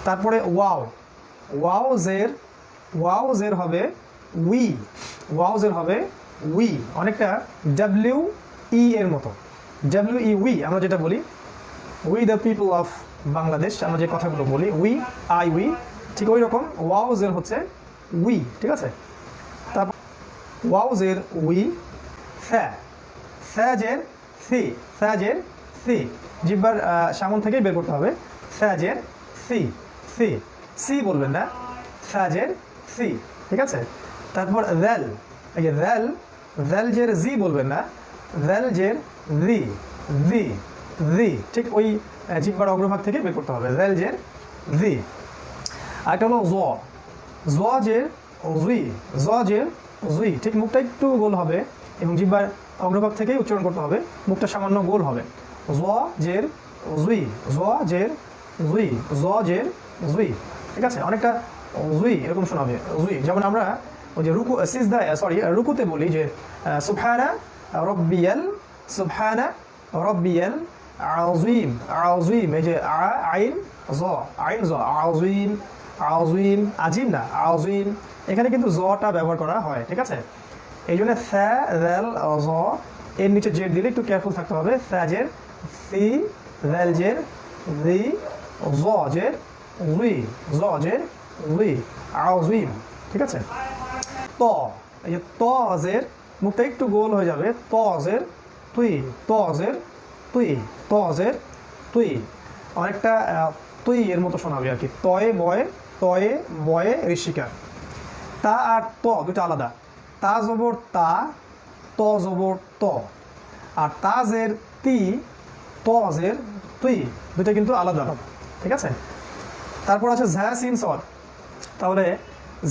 তারপরে wow, wow জের হবে উই, ওয়াও-জের হবে উই, অনেকটা ডাব্লিউ ই এর মতো। ডাব্লিউ ই উই আমরা যেটা বলি, we the people of Bangladesh, আমরা যে কথাগুলো বলি উই, উই, ঠিক ওই রকম ওয়াও-জের হচ্ছে উই, ঠিক আছে। তারপর ওয়াও-জের উই, স্যাজের সি, স্যাজের সি, জিহ্বার সামন থেকেই বের করতে হবে। স্যাজের সি, সি, সি বলবেন না, স্যাজের সি, ঠিক আছে। তারপর র্যাল, এই যে র্যাল, র্যালজের জি বলবেন না, র্যালজের রি, রি, রি, ঠিক ওই জিহ্বার অগ্রভাগ থেকে বের করতে হবে, র্যালজের রি। আরেকটা হলো জের জুই, জের জুই, ঠিক মুখটা একটু গোল হবে এবং জিহ্বার অগ্রভাগ থেকেই উচ্চারণ করতে হবে, মুখটা সামান্য গোল হবে। জের জুই, জের জুই, জের জুই, ঠিক আছে। অনেকটা জুই এরকম শোনাবে, জুই। যেমন আমরা ওই যে রুকুতে বলি যে সুবহানা রব্বিয়াল, সুবহানা রব্বিয়াল আযীম, আযীম, এই যে আইন জ, আযীম, আযীম, আজিম না, আযীম, এখানে কিন্তু জটা ব্যবহার করা হয়, ঠিক আছে। এই জন্য স্যা, র্যাল, জ এর নিচে জের দিলে একটু কেয়ারফুল থাকতে হবে। স্যাজের সি, র্যালজের রি, জের উই, জের উই, আযীম, ঠিক আছে। ত, এই যে তজের মুখটা একটু গোল হয়ে যাবে, তজের তুই, তজের তুই, তজের তুই, অনেকটা তুই এর মতো শোনাবে আর কি। তয়ে বয়ে ঋষিকার। তা আর ত দুটো আলাদা, তা জবর তা, ত জবর ত, আর তাজের তি, তজের তুই, দুটো কিন্তু আলাদা, ঠিক আছে। তারপর আছে ঝা সিন সদ, তাহলে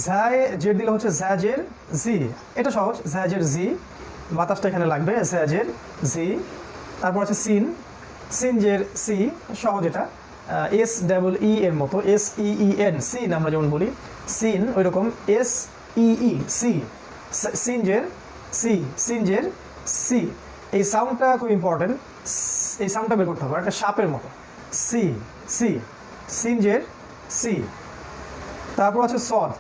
ঝায়ে জের দিলে হচ্ছে ঝাজের জি, এটা সহজ, ঝাজের জি, বাতাসটা এখানে লাগবে, ঝাজের জি। তারপর আছে সিন, সিনজের সি, সহজ এটা, এস ডাবল ই এর মতো, S E E N, seen আমরা যেমন বলি সিন, ওই রকম এস ই ই সি, সিনজের সি, সিনজের সি। এই সাউন্ডটা খুব ইম্পর্টেন্ট, এই সাউন্ডটা বের করতে হবে, একটা সাপের মতো, সি, সি, সিনজের সি। তারপর আছে সদ,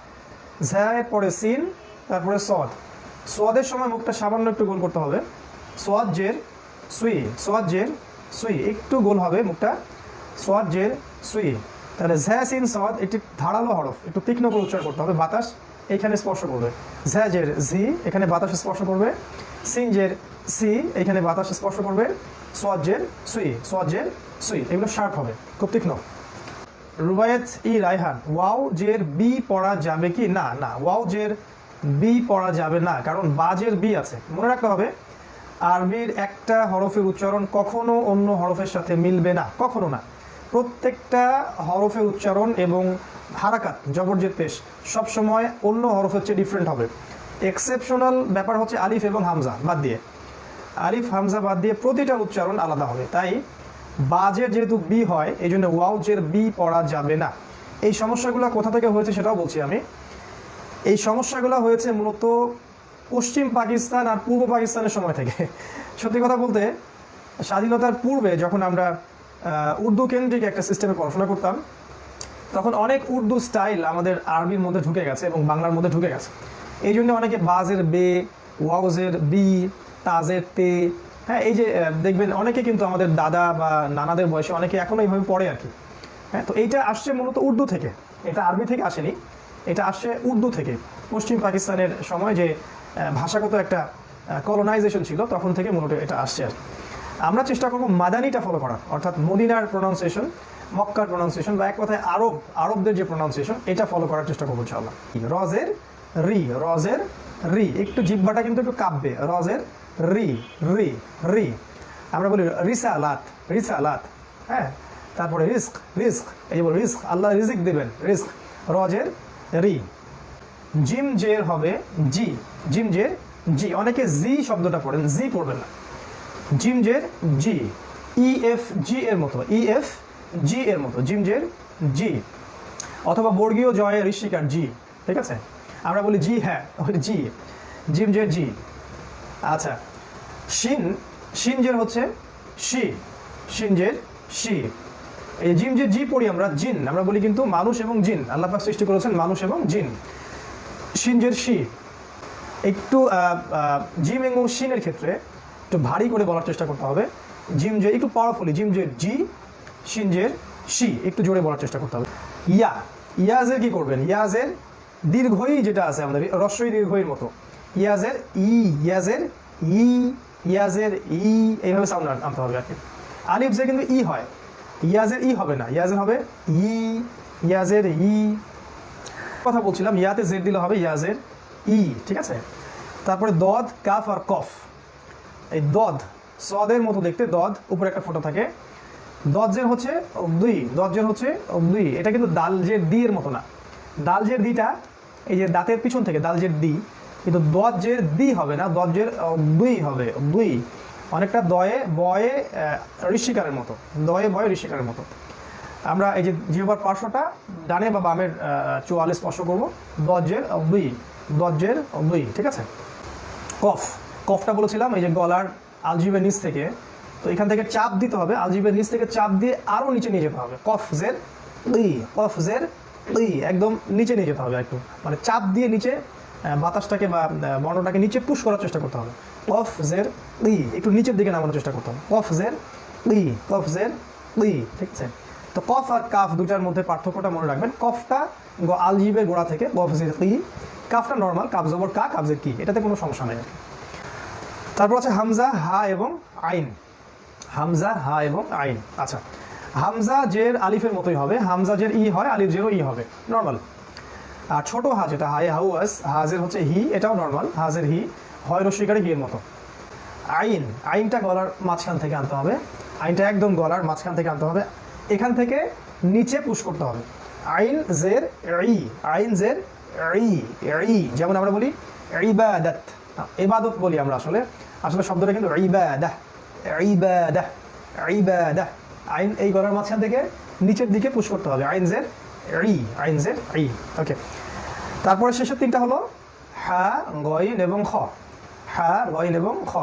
ঝায়ের পরে সিন, তারপরে সদ। সোয়াদের সময় মুখটা সামান্য একটু গোল করতে হবে, সোয়াজের সুই, সোয়াজের সুই, একটু গোল হবে মুখটা, সোয়াজের সুই। তাহলে ঝ্যা সিন সদ একটি ধারালো হরফ, একটু তীক্ষ্ণ করে উচ্চারণ করতে হবে, বাতাস এখানে স্পর্শ করবে। ঝ্যাজের ঝি, এখানে বাতাস স্পর্শ করবে। সিনজের সি, এখানে বাতাস স্পর্শ করবে। সোয়াজের সুই, সোয়াজের সুই, এগুলো শার্প হবে, খুব তীক্ষ্ণ। রুবায়েত ই রায়হান, ওয়াও জের বি পড়া যাবে কি না? না, ওয়াও জের বি পড়া যাবে না, কারণ বাজের বি আছে। মনে রাখতে হবে আরবির একটা হরফের উচ্চারণ কখনো অন্য হরফের সাথে মিলবে না, কখনো না। প্রত্যেকটা হরফের উচ্চারণ এবং হারাকাত, জবরজের পেশ সবসময় অন্য হরফের চেয়ে ডিফারেন্ট হবে। এক্সেপশনাল ব্যাপার হচ্ছে আলিফ এবং হামজা বাদ দিয়ে, আলিফ হামজা বাদ দিয়ে প্রতিটা উচ্চারণ আলাদা হবে। তাই বাজের যেহেতু বি হয়, এই জন্য ওয়াউজের বি পড়া যাবে না। এই সমস্যাগুলো কোথা থেকে হয়েছে সেটাও বলছি আমি। এই সমস্যাগুলো হয়েছে মূলত পশ্চিম পাকিস্তান আর পূর্ব পাকিস্তানের সময় থেকে। সত্যি কথা বলতে স্বাধীনতার পূর্বে যখন আমরা উর্দু কেন্দ্রিক একটা সিস্টেমে পড়াশোনা করতাম, তখন অনেক উর্দু স্টাইল আমাদের আরবির মধ্যে ঢুকে গেছে এবং বাংলার মধ্যে ঢুকে গেছে। এই জন্য অনেকে বাজের বে, ওয়াউজের বি, তাজের তে, হ্যাঁ, এই যে দেখবেন অনেকে কিন্তু আমাদের দাদা বা নানাদের বয়সে অনেকে এখনও এইভাবে পড়ে আর কি। হ্যাঁ, তো এইটা আসছে মূলত উর্দু থেকে, এটা আরবি থেকে আসেনি, এটা আসছে উর্দু থেকে। পশ্চিম পাকিস্তানের সময় যে ভাষাগত একটা কলোনাইজেশন ছিল, তখন থেকে মূলত এটা আসছে আর কি। আমরা চেষ্টা করবো মাদানিটা ফলো করার, অর্থাৎ মদিনার প্রোনাউন্সিয়েশন, মক্কার প্রোনাউন্সিয়েশন, বা এক কথায় আরবদের যে প্রোনাউন্সিয়েশন, এটা ফলো করার চেষ্টা করবো ইনশাআল্লাহ। রজের রি, রজের রি, একটু জিহ্বাটা কিন্তু একটু কাঁপবে, রজের রি, রি, রি। আমরা বলি রিসালাত, রিসালাত, হ্যাঁ। তারপরে রিস্ক, রিস্ক, এই যে বলি রিস্ক, আল্লাহ রিজিক দেবেন, রিস্ক, রজের রি। জিম জের হবে জি, জিম জের জি, অনেকে জি শব্দটা পড়েন, জি পড়বেন না, জিম জের জি, ই এফ জি এর মতো, ই এফ জি এর মতো, জিম জের জি, অথবা বর্গীয় জয়ে ঋষিকার জি, ঠিক আছে। আমরা বলি জি, হ্যাঁ, জি, জিম জের জি। আচ্ছা, শিন, শিনজের হচ্ছে শি, শিনজের শি। এই জিম যে জি পড়ি আমরা জিন, আমরা বলি কিন্তু মানুষ এবং জিন, আল্লাহ পাক সৃষ্টি করেছেন মানুষ এবং জিন। শিনজের শি, একটু জিম এবং শিনের ক্ষেত্রে একটু ভারী করে বলার চেষ্টা করতে হবে। জিম যে একটু পাওয়ারফুলি, জিম যে জি, শিনজের শি একটু জোরে বলার চেষ্টা করতে হবে। ইয়া, ইয়াজের কি করবেন? ইয়াজের দীর্ঘই যেটা আছে আমাদের রস্বই দীর্ঘইয়ের মতো, ইয়াজের ই, ইয়াজের ই, ইয়াজের ই, এইভাবে সাউন্ড আনতে হবে আর কি। আলিফ যে কিন্তু ই হয়, ইয়াজের ই হবে না, ইয়াজের হবে ই, ইয়াজের ই। কথা বলছিলাম, ইয়াতে জেড দিলে হবে ইয়াজের ই, ঠিক আছে। তারপরে দদ, কাফ আর কফ। এই দদ সদের মতো দেখতে, দদ উপরে একটা ফোঁটা থাকে, দজ্জের হচ্ছে দুই, দজ্জের হচ্ছে দুই। এটা কিন্তু দাল জের দি এর মতো না। দাল জের দিটা এই যে দাঁতের পিছন থেকে দাল জের দি, কিন্তু দজ্জের দি হবে না, দজ্জের দুই হবে, দুই। অনেকটা দয়ে বয়ে ঋষিকারের মতো, দয়ে বয়ে ঋষিকারের মতো। আমরা এই যে জিহ্বার পার্শ্বটা ডানে বা বামের চোয়ালে স্পর্শ করবো, দজ্জের দুই, দজ্জের দুই, ঠিক আছে। কফ, কফটা বলেছিলাম এই যে গলার আলজিবের নিচ থেকে, তো এখান থেকে চাপ দিতে হবে, আলজিবের নিচ থেকে চাপ দিয়ে আরও নিচে নিয়ে যেতে হবে। কফ জের ই, কফ জের ই, একদম নিচে নিয়ে যেতে হবে একটু, মানে চাপ দিয়ে নিচে বাতাসটাকে বা বর্ণটাকে নিচে পুশ করার চেষ্টা করতে হবে। কফ জের ই, একটু নিচের দিকে নামানোর চেষ্টা করতে হবে। কফ জের ই, কফ জের ই, ঠিক আছে। তো কফ আর কাফ দুটার মধ্যে পার্থক্যটা মনে রাখবেন। কফটা আলজিবের গোড়া থেকে, কফ জের ই, কাফটা নর্মাল, কাফ জবর কা, কাফ জের কি, এটাতে কোনো সমস্যা নেই। তারপর আছে হামজা, হা এবং আইন। হামজা, হা এবং আইন। আচ্ছা, হামজা জের আলিফের মতোই হবে, হামজা জের ই হয়, আলিফ জেরও ই হবে, নর্মাল। আর ছোট হা যেটা হাই হাউয়াস, হাজের হচ্ছে হি, এটাও নর্মাল, হাজের হি, হয় রস্বীকারে হি এর মতো। আইন, আইনটা গলার মাঝখান থেকে আনতে হবে, আইনটা একদম গলার মাঝখান থেকে আনতে হবে, এখান থেকে নিচে পুশ করতে হবে। আইন জের ই, আইন জের ই, ই, যেমন আমরা বলি ইবাদাত, ইবাদত বলি আমরা, আসলে আসলে শব্দটা কিন্তু ইবাদাহ, ইবাদাহ, ইবাদাহ। আইন এই গলার মাঝখান থেকে নিচের দিকে পুশ করতে হবে, আইন জের ই, আইন জের ই, ওকে। তারপরে শেষের তিনটা হলো হা, গইন এবং খ। হা, গইন এবং খ।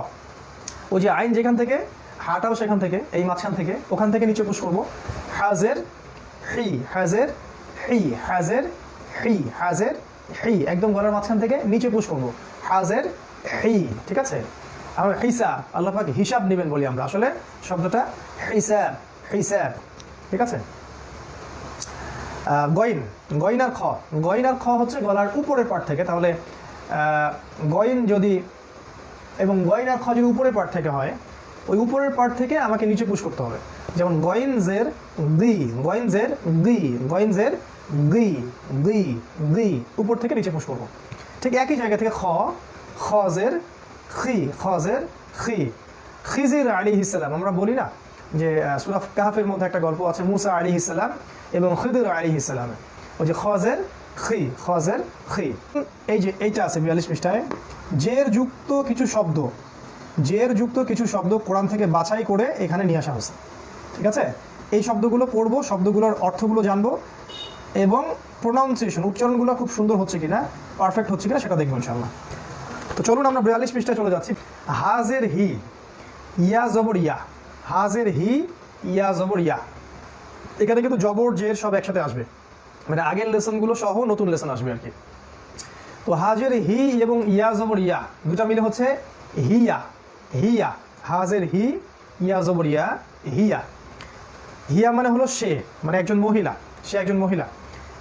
ওই যে আইন যেখান থেকে, হাটাও সেখান থেকে, এই মাঝখান থেকে, ওখান থেকে নিচে পুশ করবো। হাজের হি, হাজের হি, হাজের হি, হাজের হি, একদম গলার মাঝখান থেকে নিচে পুশ করবো, হাজের হি, ঠিক আছে। আর হিসাব, আল্লাহ পাক হিসাব নেবেন বলি আমরা, আসলে শব্দটা হিসাব, হিসাব, ঠিক আছে। গইন, গইন আর খ, গইন আর খ হচ্ছে গলার উপরের পার্ট থেকে, তাহলে গইন যদি এবং গইন আর খ যদি উপরের পার্ট থেকে হয়, ওই উপরের পার্ট থেকে আমাকে নিচে পুশ করতে হবে। যেমন গইন জের দি, গইন জের দি, গইন জের দি, দি, দি, উপর থেকে নিচে পুশ করবো। ঠিক একই জায়গা থেকে খ, খ জের খি, খ জের খি, খিজির আলাইহিস সালাম। আমরা বলি না যে সূরা কাহফের মধ্যে একটা গল্প আছে, মুসা আলাইহিস সালাম এবং খিদির আলাইহিস সালাম, ওই যে খজের খি, খজের খি। এই যে এইটা আছে 42 পৃষ্ঠায়, জের যুক্ত কিছু শব্দ, জের যুক্ত কিছু শব্দ কোরআন থেকে বাছাই করে এখানে নিয়ে আসা হয়েছে, ঠিক আছে। এই শব্দগুলো পড়বো, শব্দগুলোর অর্থগুলো জানবো এবং প্রোনাউন্সিয়েশন, উচ্চারণগুলো খুব সুন্দর হচ্ছে কিনা, পারফেক্ট হচ্ছে কিনা সেটা দেখবো ইনশাআল্লাহ। তো চলুন আমরা 42 পৃষ্ঠায় চলে যাচ্ছি। হাজের হি, ইয়া জবর ইয়া, হাজের হি, ইয়া জবর ইয়া। এখানে কিন্তু জবর জের সব একসাথে আসবে, মানে আগের লেসনগুলো সহ নতুন লেসন আসবে আর কি। তো হাজের হি এবং ইয়া জবর ইয়া দুটা মিলে হচ্ছে হিয়া, হিয়া। হাজের হি, ইয়া জবর ইয়া, হিয়া। হিয়া মানে হলো সে, মানে একজন মহিলা, সে একজন মহিলা।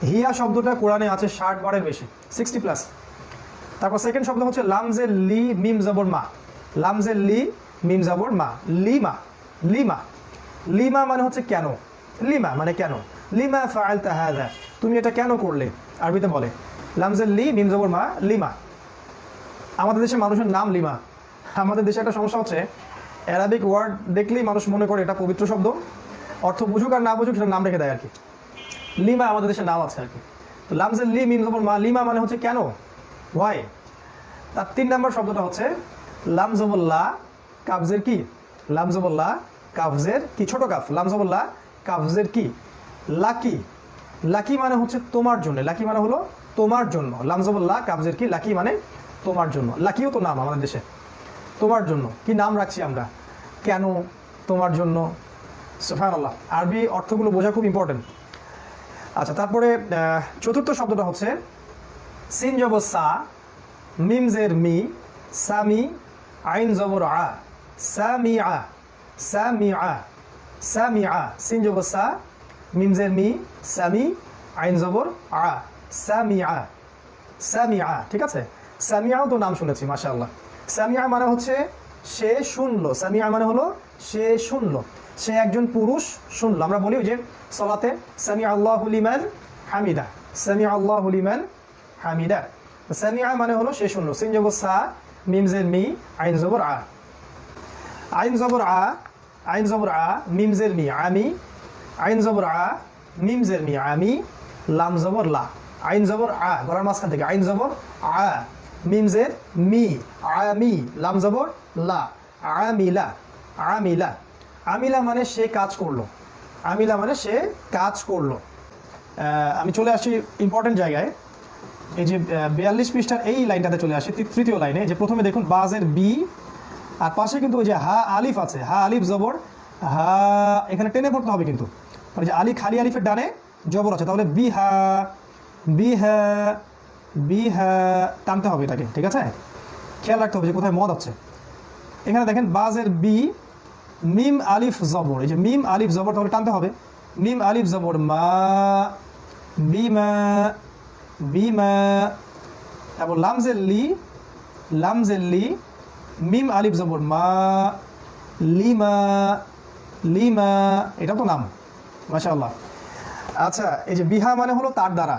হিয়া শব্দটা কোরআনে আছে 60 বারের বেশি, 60+। তারপর সেকেন্ড শব্দ হচ্ছে লামজের লি, মিম জবর মা, লামজের লি, মিম জবর মা, লিমা, লিমা। লিমা মানে হচ্ছে কেন, লিমা মানে কেন, লিমা ফাআলতা হাযা, তুমি এটা কেন করলে, আরবিতে বলে লামজের লি, মিম জবর মা, লিমা। আমাদের দেশে মানুষের নাম লিমা। আমাদের দেশে একটা সমস্যা হচ্ছে, অ্যারাবিক ওয়ার্ড দেখলেই মানুষ মনে করে এটা পবিত্র শব্দ, অর্থ বুঝুক আর না বুঝুক সেটা নাম রেখে দেয় আর কি। লিমা আমাদের দেশে নাম আছে আর কি। তো লামজের লি, মিম জবর মা, লিমা মানে হচ্ছে কেন, ওয়াই। তার 3 নম্বর শব্দটা হচ্ছে লামজবল্লা, কাবজের কি, লামজবল্লা, কাবজের কি, ছোট কাফ, লামজবল্লা, কাবজের কি, লাকি। লাকি মানে হচ্ছে তোমার জন্য, লাকি মানে হলো তোমার জন্য, লামজবল্লা, কাবজের কি, লাকি মানে তোমার জন্য। লাকিও তো নাম আমাদের দেশে, তোমার জন্য কি নাম রাখছি আমরা, কেন, তোমার জন্য, সুবহানাল্লাহ, আরবি অর্থগুলো বোঝা খুব ইম্পর্টেন্ট। আচ্ছা, তারপরে চতুর্থ শব্দটা হচ্ছে সিন জবর সা, মিম জের মি, সামি, আইন জবর আ, সামিআ, সামিআ, সামিআ। সিন জবর সা, মিম জের মি, সামি, আইন জবর আ, সামিআ, সামিআ। ঠিক আছে, সামিআও তো নাম শুনেছি, মাশাআল্লাহ। সামিআ মানে হচ্ছে সে শুনলো, সামিআ মানে হলো সে শুনলো, সে একজন পুরুষ শুনলো। আমরা বলি যে সালাতে সামিআ আল্লাহু লিমান হামিদা, সামিআ আল্লাহু লিমান হামিদা। সামিআ মানে হলো সে শুনলো। সিন জবর সা, মিম জের মি, আইন জবর আ, আইন জবর আ, আইন জবর আ, মিম জের মি, আমি, আইন জবর আ, মিম জের মি, আমি, লাম জবর লা, আইন জবর আ গলার মাঝখান থেকে, আইন জবর আ, মিম জের মি, আমি, লাম জবর লা, আমিলা, আমিলা। আমিলা মানে সে কাজ করলো, আমিলা মানে সে কাজ করলো। আমি চলে আসি ইম্পর্টেন্ট জায়গায়, এই যে 42 পৃষ্ঠার এই লাইনটাতে চলে আসি, তৃতীয় লাইনে। যে প্রথমে দেখুন বাজের বি, আর পাশে কিন্তু ওই যে হা আলিফ আছে, হা আলিফ জবর হা, এখানে টেনে পড়তে হবে কিন্তু, মানে যে আলি খালি আলিফের ডানে জবর আছে, তাহলে বিহা, বিহা, বিহা টানতে হবে এটাকে। ঠিক আছে, খেয়াল রাখতে হবে যে কোথায় মদ আছে। এখানে দেখেন বাজের বি, মিম আলিফ জবর, এই যে মিম আলিফ জবর, তাহলে টানতে হবে মিম আলিফ জবর মা, বিমা, বিমা। তারপর লামজের লি, লামজের লি, মিম আলিফ জবর মা, লিমা, লিমা। এটা তো নাম, মাশাআল্লাহ। আচ্ছা, এই যে বিহা মানে হলো তার দ্বারা,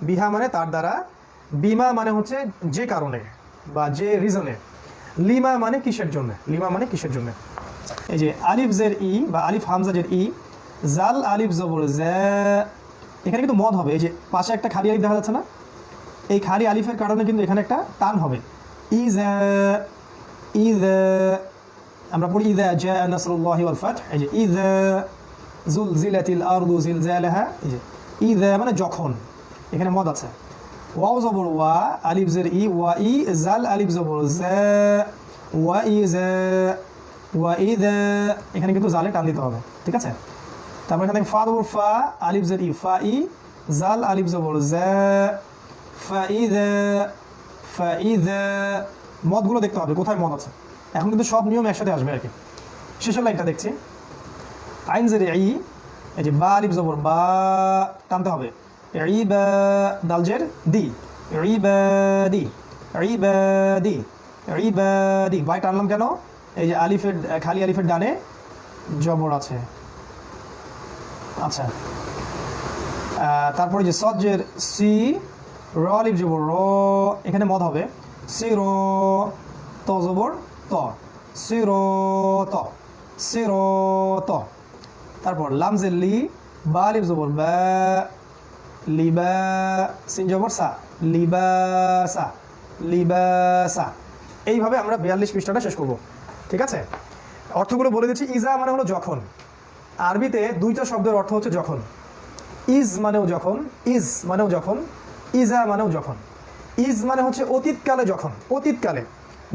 বিহা মানে তার দ্বারা, বিমা মানে হচ্ছে যে কারণে বা যে রিজনে, লিমা মানে কিসের জন্য, লিমা মানে কিসের জন্য। এই যে আলিফ জের ই বা আলিফ হামজা জের ই, জাল আলিফ জবর জা, এখানে কিন্তু মদ হবে। এই যে পাশে একটা খালি আলিফ দেখা যাচ্ছে না, এই খালি আলিফের কারণে কিন্তু এখানে একটা টান হবে। ইজা, ইজা, আমরা পড়ি ইজা জা নাসরুল্লাহি ওয়াল ফাতহ, এই যে ইজা জুলজিলাতিল আরদু জিলজালাহা, এই যে ইজা মানে যখন, এখানে মদ আছে। ওয়াও জবর ওয়া, আলিফ জের ই, ওয়া ই, জাল আলিফ জবর জা, ওয়া ইজা, ওয়া ইজা, এখানে কিন্তু জালে টান দিতে হবে। ঠিক আছে, তারপর এখানে ফা জবর ফা, আলিফ জের ই, ফা ই, জাল আলিফ জবর জা, ফা ইজা, ফা ইজা। মদগুলো দেখতে হবে কোথায় মদ আছে। এখন কিন্তু সব নিয়ম একসাথে আসবে আর কি। শেষের লাইনটা দেখছি, আইন জের ই, এই যে বা আলিফ জবর বা, টানতে হবে। ইবা, দাল জের দি, ইবাদি, ইবাদি, ইবাদি। বাই টানলাম কেন? এই যে আলিফের খালি আলিফের ডানে জবর আছে। আচ্ছা, তারপরে যে সজ্জের সি, র আলিফ জবর র, এখানে মদ হবে। সি র, ত জবর ত, সি র ত, সি র ত। তারপর লামজের লি, বা আলিফ জবর বা, লিবা, সিন জবর সা, লিবাসা, লিবাসা। এইভাবে আমরা 42 পৃষ্ঠাটা শেষ করব। ঠিক আছে, অর্থগুলো বলে দিচ্ছি। ইজা মানে হলো যখন, আরবিতে দুইটা শব্দের অর্থ হচ্ছে যখন। ইজ মানেও যখন, ইজ মানেও যখন, ইজা মানেও যখন। ইজ মানে হচ্ছে অতীতকালে যখন, অতীতকালে।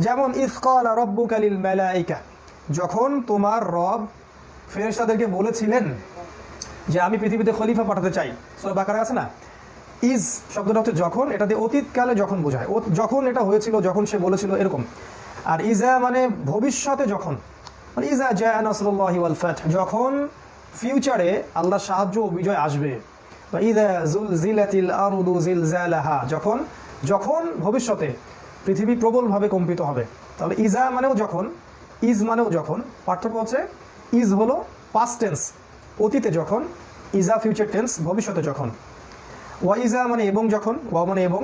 যেমন ইজ ক্বালা রাব্বুকা লিল মালাইকা, যখন তোমার রব ফেরেশতাদেরকে বলেছিলেন যে আমি পৃথিবীতে খলিফা পাঠাতে চাই, সূরা বাকারা আছে না। ইজ শব্দটা হচ্ছে যখন, এটা দিয়ে অতীতকালে যখন বোঝায়, যখন এটা হয়েছিল, যখন সে বলেছিল, এরকম। আর ইজা মানে ভবিষ্যতে যখন, মানে ইজা জা নাসরুল্লাহি ওয়াল ফাতহ, যখন ফিউচারে আল্লাহর সাহায্য ও বিজয় আসবে। বা ইজা জুলজিলাতিল আরদু জিলজালাহা, যখন, যখন ভবিষ্যতে পৃথিবী প্রবলভাবে কম্পিত হবে। তাহলে ইজা মানেও যখন, ইজ মানেও যখন। পার্থক্য হচ্ছে ইজ হলো পাস্ট টেন্স, অতীতে যখন, ইজা ফিউচার টেন্স, ভবিষ্যতে যখন। ওয়া ইজা মানে এবং যখন, ওয়া মানে এবং,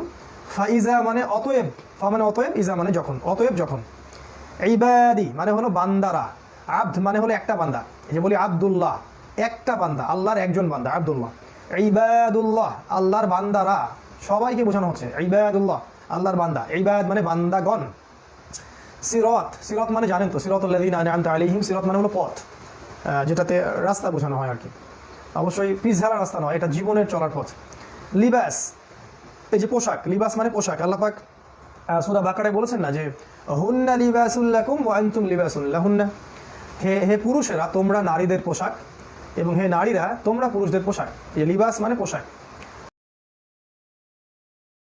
ফা ইজা মানে অতএব, ফা মানে অতএব, ইজা মানে যখন, অতএব যখন। ইবাদি মানে হলো বান্দারা, আব্দ মানে হলো একটা বান্দা। এই যে বলি আব্দুল্লাহ, একটা বান্দা, আল্লাহর একজন বান্দা আব্দুল্লাহ। ইবাদুল্লাহ, আল্লাহর বান্দারা, সবাইকে বোঝানো হচ্ছে ইবাদুল্লাহ, আল্লাহর বান্দা। ইবাদ মানে বান্দাগণ। সিরাত, সিরাত মানে জানেন তো, সিরাতুল্লাযীনা আন'আমতা আলাইহিম, সিরাত মানে হলো পথ, যেটাতে রাস্তা বোঝানো হয় আর কি। অবশ্যই পিছঝাড়া রাস্তা নয়, এটা জীবনের চলার পথ। লিবাস, এই যে পোশাক, লিবাস মানে পোশাক। আল্লাহ পাক সূরা বাকারায় বলেছেন না যে হুন্না লিবাসুল লাকুম ওয়া আনতুম লিবাসুল লাহুন্না, হে পুরুষেরা তোমরা নারীদের পোশাক এবং হে নারীরা তোমরা পুরুষদের পোশাক। এই লিবাস মানে পোশাক।